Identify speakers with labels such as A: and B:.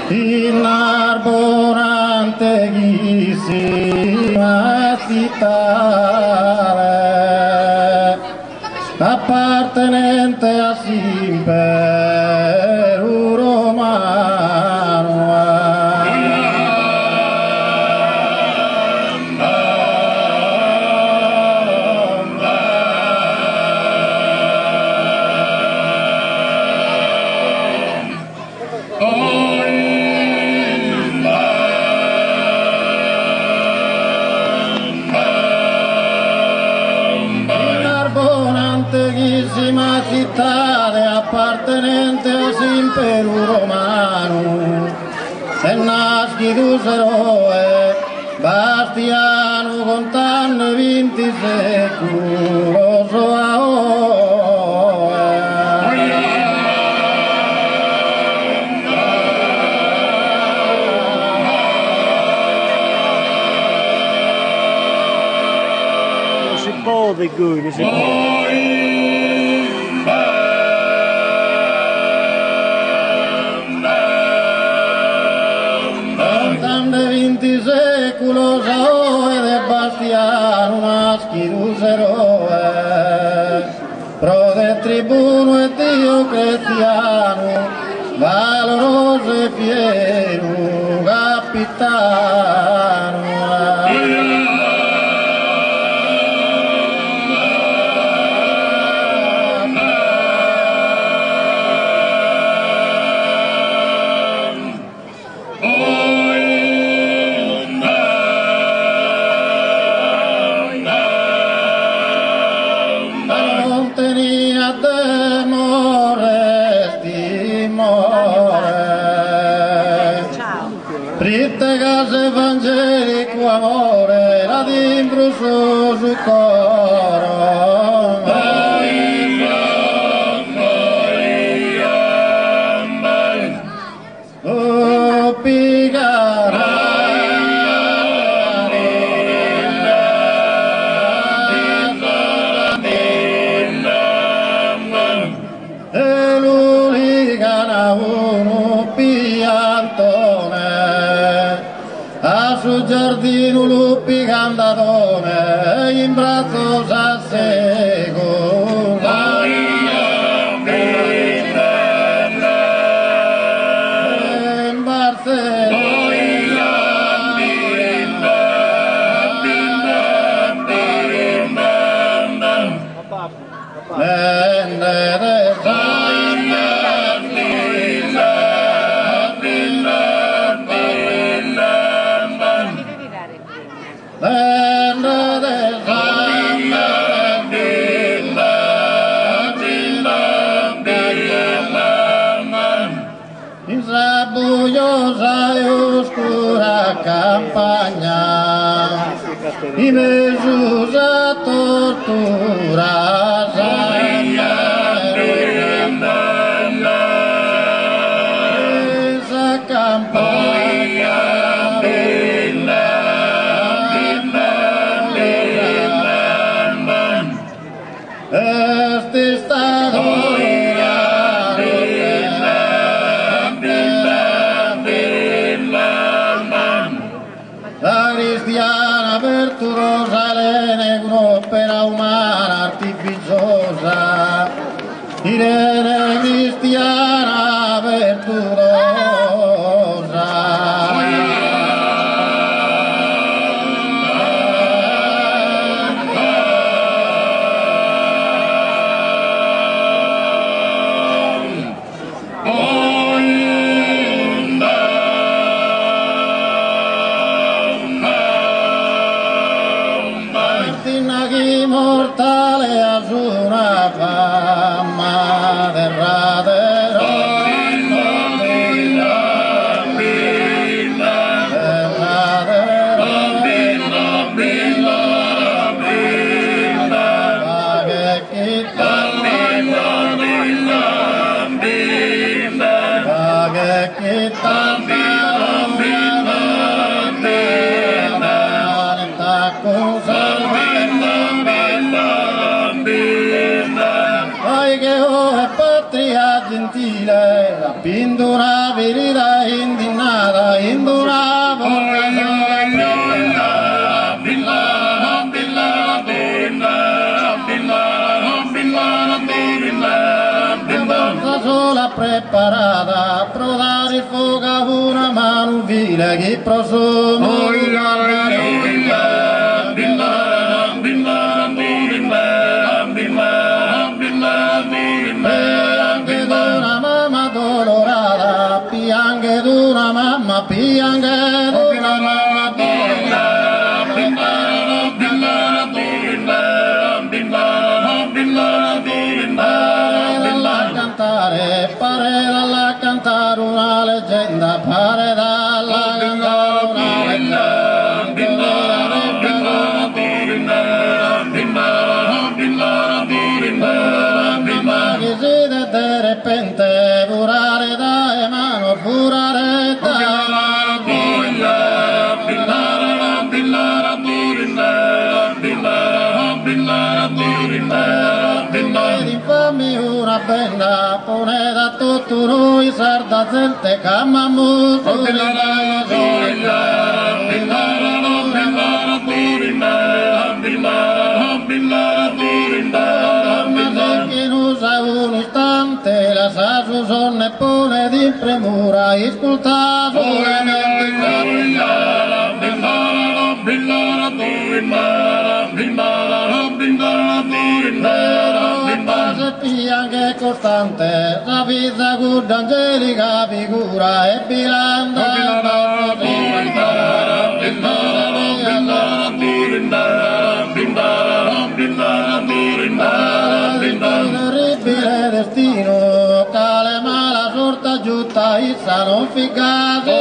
A: in arboranteghissima città appartenente a Impero Romano. Antichissima città appartenente all'impero romano, se nasci tu eroe, Bastiano contanne 20 secoli,
B: si può di cui, non si può.
A: Secolo e de Bastiano nasci eroe, prode tribuno e Dio cristiano, valoroso e fiero capitano. Fritte case evangelico amore, la d'imbruso su coro. Oh, pigara. E l'uligana uno piantone, a su giardino lupi cantatone, in braccio s'assego. In buiosa e oscura campagna, in Gesù a tortura esa campagna este stato cristiana virtuosa, l'ene un'opera umana artificiosa, Irene cristiana virtuosa. Mortale a su una fama derradera, patria gentile, la pintura verità indinna preparata, provare il fuoco una mano vile che prosumo. Piange d'una mamma dolorata, piange d'una mamma, piange d'una mamma pare dalla cantare una leggenda, pare dalla cantare una leggenda. Mamma che si de repente furare da mano, furare da fammi una bella pone da tutto noi sarda gente camamu che non sa un istante la sa su sonne pone di premura ascoltato piange costante, la vita curda angelica figura e bilanda terribile destino, cale mala sorta giutta, issa non figato,